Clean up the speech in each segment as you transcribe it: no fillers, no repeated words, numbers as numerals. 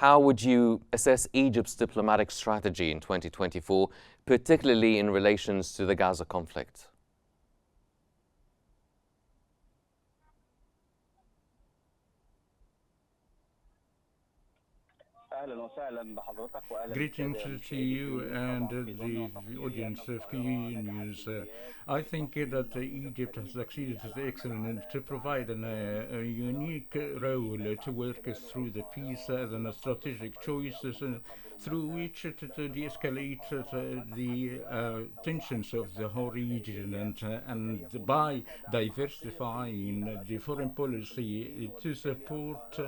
how would you assess Egypt's diplomatic strategy in 2024, particularly in relations to the Gaza conflict? Greetings to you and the audience of Qnews. I think that Egypt has succeeded excellently to provide a unique role to work through the peace as a strategic choice through which to de-escalate the tensions of the whole region and by diversifying the foreign policy to support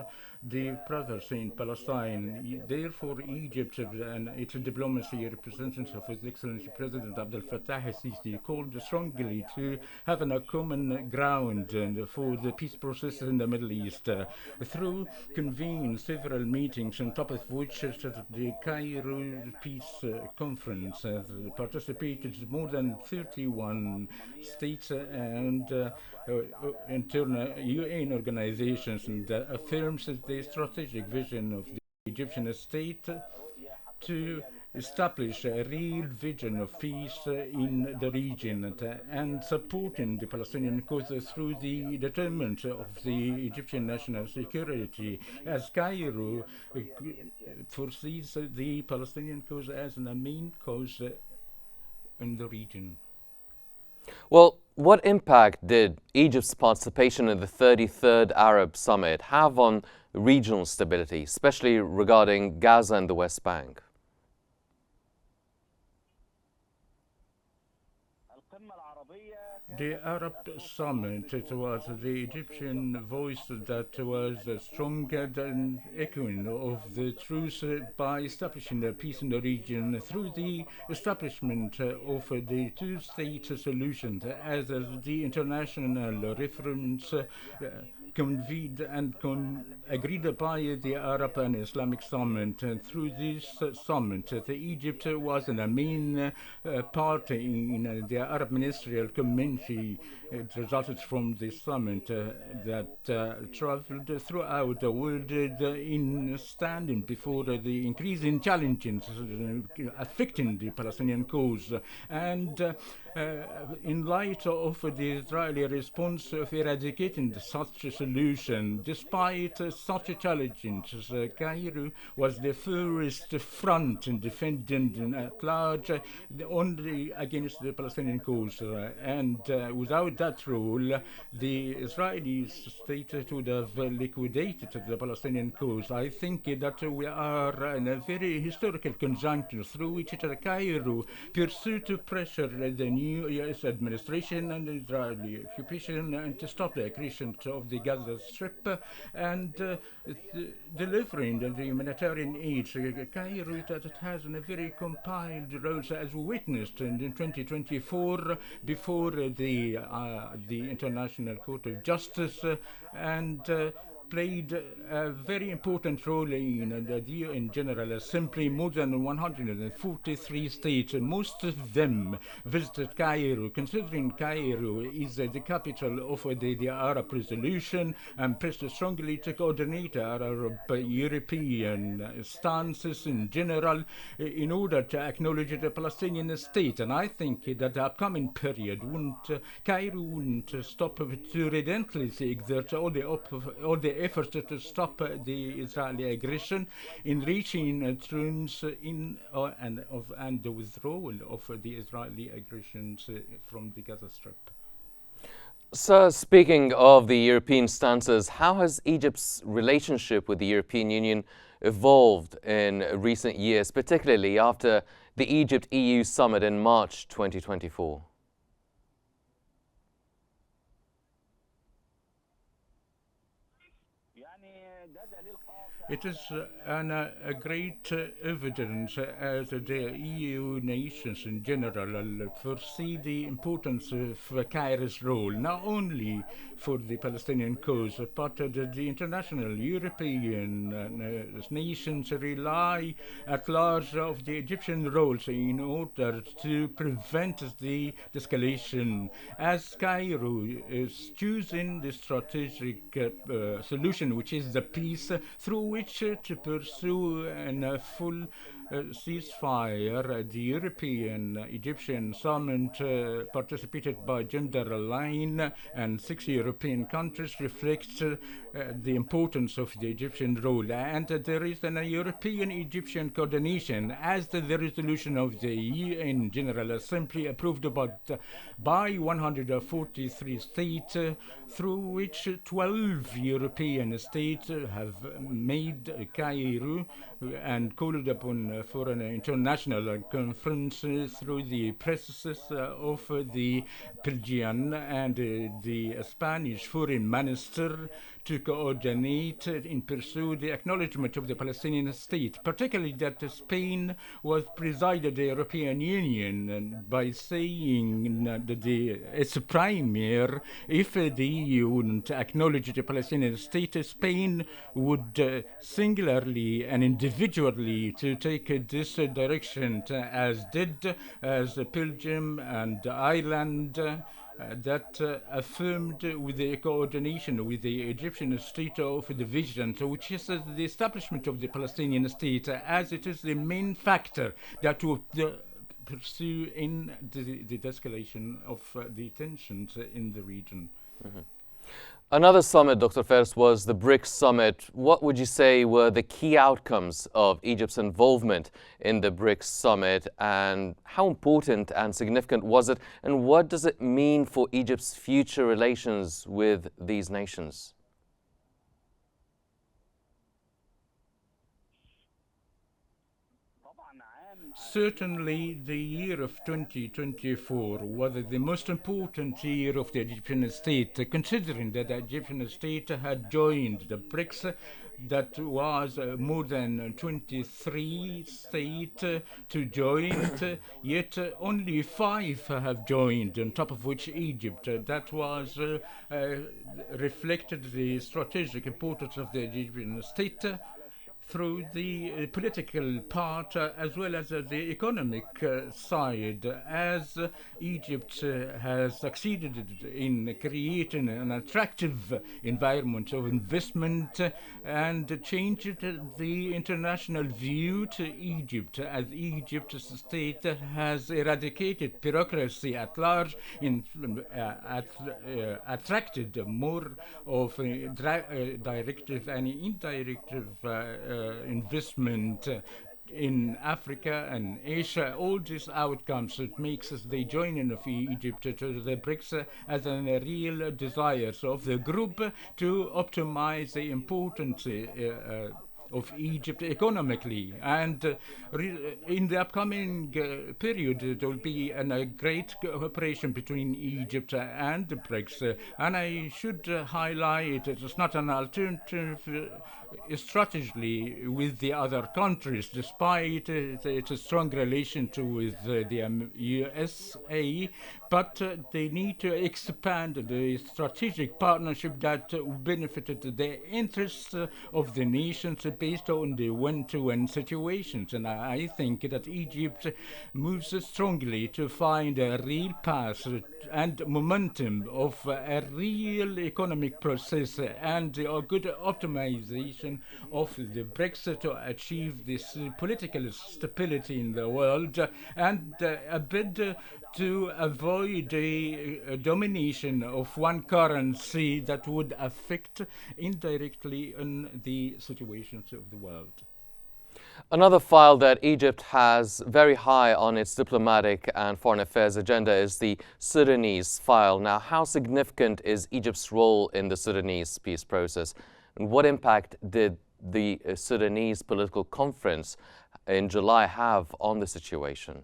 the brothers in Palestine. Therefore, Egypt and its diplomacy representative of His Excellency President Abdel Fattah al-Sisi called strongly to have a common ground for the peace process in the Middle East through convening several meetings, on top of which the Cairo Peace Conference participated more than 31 states and internal UN organizations, and affirms the strategic vision of the Egyptian state to establish a real vision of peace in the region and supporting the Palestinian cause through the determinant of the Egyptian national security, as Cairo foresees the Palestinian cause as the main cause in the region. Well, what impact did Egypt's participation in the 33rd Arab Summit have on regional stability, especially regarding Gaza and the West Bank? The Arab Summit, it was the Egyptian voice that was stronger than echoing of the truth by establishing a peace in the region through the establishment of the two-state solution as the international reference convened and agreed by the Arab and Islamic Summit. Through this summit, Egypt was the main party in the Arab Ministerial Committee. It resulted from this summit that traveled throughout the world in standing before the increasing challenges affecting the Palestinian cause. And in light of the Israeli response of eradicating such a solution, despite such challenges, Cairo was the first front in defending at large only against the Palestinian cause. And without that role, the Israeli state would have liquidated the Palestinian cause. I think that we are in a very historical conjuncture through which Cairo pursued to pressure the new U.S. administration and the Israeli occupation and to stop the aggression of the Gaza Strip and delivering the humanitarian aid. Cairo that has a very compiled role, as we witnessed in 2024 before the International Court of Justice and played a very important role in the UN General Assembly. More than 143 states, most of them visited Cairo, considering Cairo is the capital of the Arab resolution, and pressed strongly to coordinate Arab European stances in general in order to acknowledge the Palestinian state. And I think that the upcoming period Cairo wouldn't stop to relentlessly exert all the efforts to stop the Israeli aggression in reaching terms and the withdrawal of the Israeli aggressions from the Gaza Strip. Sir, speaking of the European stances, how has Egypt's relationship with the European Union evolved in recent years, particularly after the Egypt-EU summit in March 2024? It is a great evidence as the EU nations in general foresee the importance of Cairo's role, not only for the Palestinian cause, but the international European nations rely at large of the Egyptian roles in order to prevent the escalation, as Cairo is choosing the strategic solution, which is the peace, through which which to pursue a full ceasefire. The European Egyptian summit, participated by gender line and 6 European countries, reflects the importance of the Egyptian role. And there is a European Egyptian coordination as the resolution of the UN General Assembly approved by 143 states, through which 12 European states have made Cairo and called upon for an international conference through the process of the Belgian and the Spanish foreign minister to coordinate in pursue the acknowledgement of the Palestinian state, particularly that Spain was presided the European Union by saying that its premier, if the EU wouldn't acknowledge the Palestinian state, Spain would singularly and individually to take this direction, as Belgium and Ireland, that affirmed with the coordination with the Egyptian state of the vision, which is the establishment of the Palestinian state, as it is the main factor that would pursue in the escalation of the tensions in the region. Mm-hmm. Another summit, Dr. Fers, was the BRICS summit. What would you say were the key outcomes of Egypt's involvement in the BRICS summit, and how important and significant was it, and what does it mean for Egypt's future relations with these nations? Certainly, the year of 2024 was the most important year of the Egyptian state, considering that the Egyptian state had joined the BRICS. That was more than 23 states to join it, yet only 5 have joined, on top of which Egypt. That was reflected the strategic importance of the Egyptian state through the political part as well as the economic side, as Egypt has succeeded in creating an attractive environment of investment and changed the international view to Egypt, as Egypt's state has eradicated bureaucracy at large, attracted more of directive and indirect investment in Africa and Asia. All these outcomes, it makes the joining of Egypt to the BRICS as a real desire of the group to optimize the importance of Egypt economically, and in the upcoming period there will be a great cooperation between Egypt and the BRICS, and I should highlight it is not an alternative strategically with the other countries, despite its strong relation with the USA, but they need to expand the strategic partnership that benefited the interests of the nations based on the one-to-one situations. And I think that Egypt moves strongly to find a real path and momentum of a real economic process and a good optimization of the BRICS to achieve this political stability in the world, and a bid to avoid a domination of one currency that would affect indirectly in the situations of the world. Another file that Egypt has very high on its diplomatic and foreign affairs agenda is the Sudanese file. Now, how significant is Egypt's role in the Sudanese peace process? And what impact did the Sudanese political conference in July have on the situation?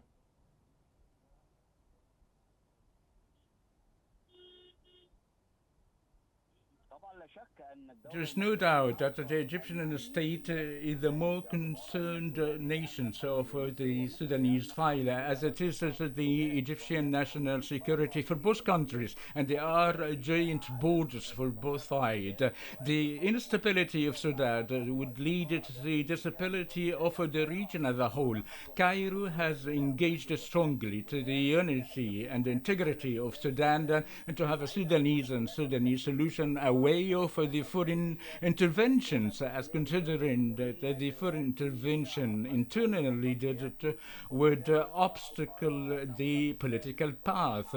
There is no doubt that the Egyptian state is the more concerned nation of the Sudanese file, as it is the Egyptian national security for both countries, and there are joint borders for both sides. The instability of Sudan would lead to the disability of the region as a whole. Cairo has engaged strongly to the unity and integrity of Sudan and to have a Sudanese and Sudanese solution away of the foreign interventions, as considering that the foreign intervention internally that it would obstacle the political path.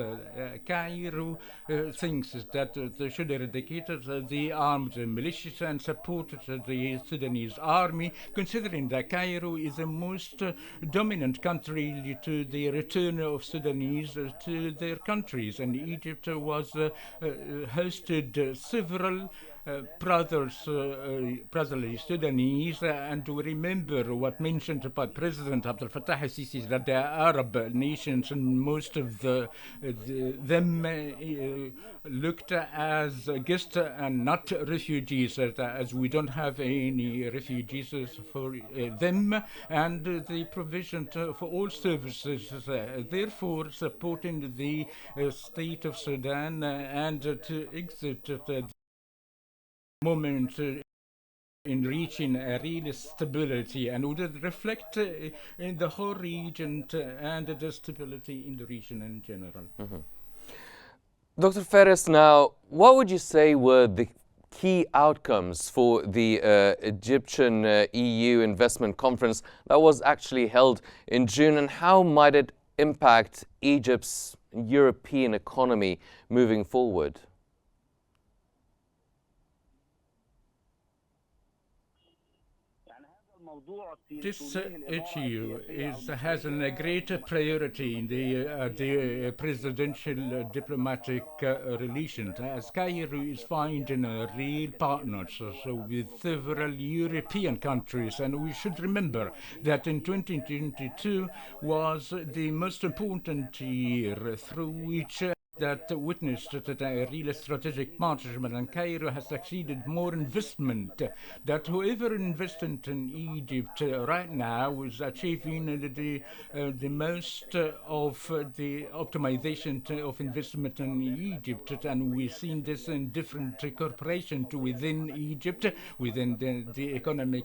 Cairo thinks that they should eradicate the armed militias and support the Sudanese army, considering that Cairo is the most dominant country to the return of Sudanese to their countries, and Egypt was hosted several brotherly Sudanese, and to remember what mentioned by President Abdel Fattah al-Sisi, that the Arab nations and most of them looked as guests and not refugees, as we don't have any refugees for them, and the provision for all services, therefore supporting the state of Sudan and to exit the moment in reaching a real stability, and would reflect in the whole region and the stability in the region in general. Dr. Ferris, now, what would you say were the key outcomes for the Egyptian EU investment conference that was actually held in June, and how might it impact Egypt's European economy moving forward? This issue has a greater priority in the presidential diplomatic relations, as Cairo is finding a real partner with several European countries. And we should remember that in 2022 was the most important year through which that witnessed a real strategic partnership, and Cairo has succeeded more investment, that whoever invested in Egypt right now is achieving the most of the optimization of investment in Egypt, and we've seen this in different corporations within Egypt, within the economic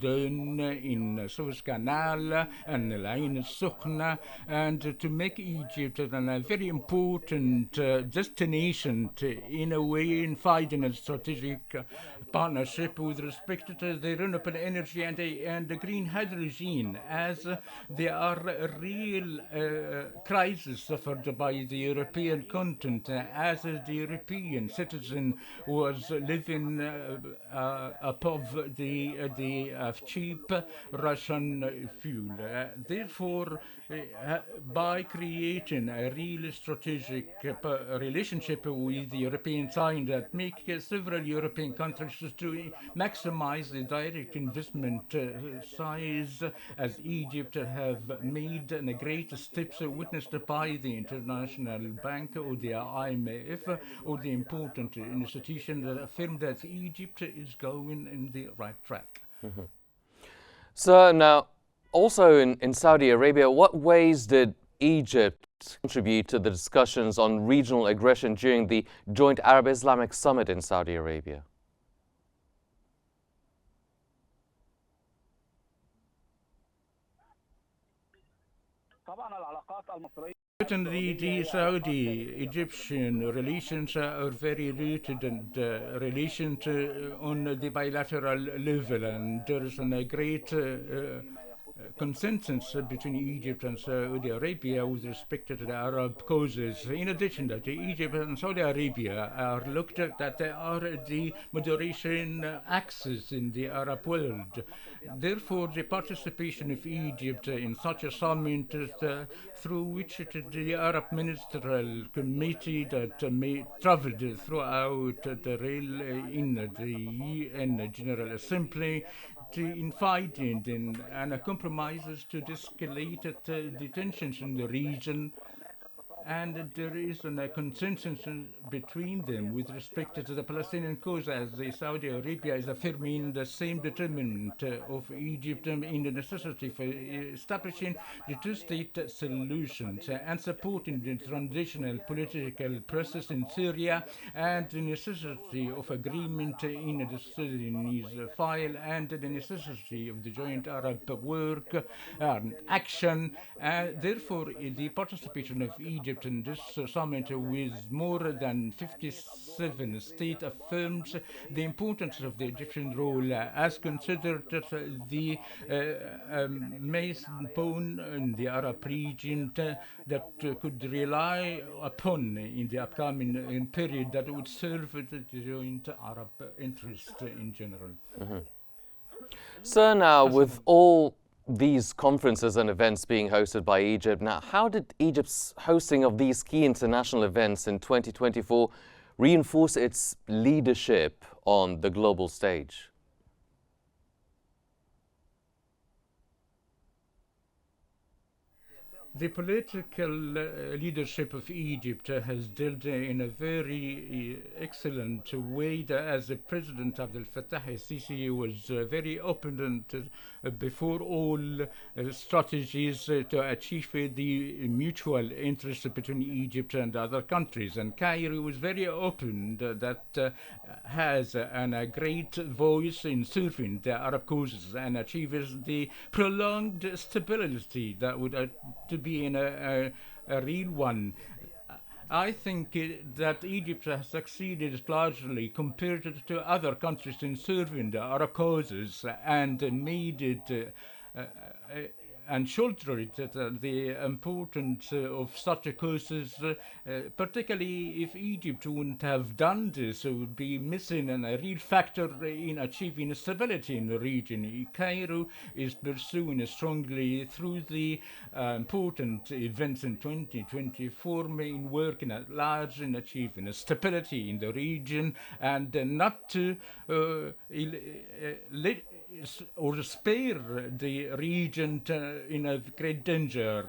zone in Suez Canal and Al-Ain al-Sukhna, and to make Egypt a very important destination in a way in finding a strategic partnership with respect to the renewable energy and the green hydrogen, as there are real crises suffered by the European continent, as the European citizen was living above the cheap Russian fuel. Therefore, by creating a real strategic relationship with the European side that make several European countries to maximize the direct investment size, as Egypt have made great steps witnessed by the International Bank or the IMF or the important institutions that affirm that Egypt is going in the right track. So now, also in Saudi Arabia, what ways did Egypt contribute to the discussions on regional aggression during the Joint Arab-Islamic Summit in Saudi Arabia? Certainly, the Saudi-Egyptian relations are very rooted and relations on the bilateral level, and there is a great consensus between Egypt and Saudi Arabia with respect to the Arab causes. In addition, that Egypt and Saudi Arabia are looked at that they are the moderation axis in the Arab world. Therefore, the participation of Egypt in such a summit, through which the Arab Ministerial Committee that traveled throughout the rail in the UN General Assembly, in fighting and compromises to de-escalate the tensions in the region, and there is a consensus between them with respect to the Palestinian cause, as the Saudi Arabia is affirming the same determinant of Egypt in the necessity for establishing the two-state solution and supporting the transitional political process in Syria, and the necessity of agreement in the Sudanese file, and the necessity of the joint Arab work and action. Therefore, the participation of Egypt Egypt in this summit with more than 57 states affirms the importance of the Egyptian role as considered the main bone in the Arab region that could rely upon in the upcoming period that would serve the joint Arab interest in general. So now, with all these conferences and events being hosted by Egypt, now how did Egypt's hosting of these key international events in 2024 reinforce its leadership on the global stage? The political leadership of Egypt has dealt in a very excellent way as the President Abdel Fattah el-Sisi was very open before all strategies to achieve the mutual interest between Egypt and other countries. And Cairo was very open that has a great voice in serving the Arab causes and achieves the prolonged stability that would to be in a real one. I think that Egypt has succeeded largely compared to other countries in serving the Arab causes and made it and shouldered the importance of such causes, particularly if Egypt wouldn't have done this, it would be missing a real factor in achieving stability in the region. Cairo is pursuing strongly through the important events in 2024, in working at large in achieving stability in the region and not to or spare the region in a great danger,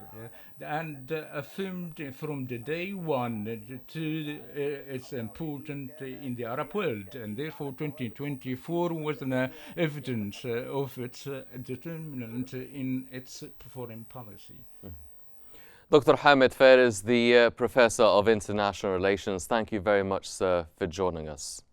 and affirmed from the day one to it's important in the Arab world, and therefore 2024 was an evidence of its determinant in its foreign policy. Dr. Hamid Fares, the Professor of International Relations, thank you very much, sir, for joining us.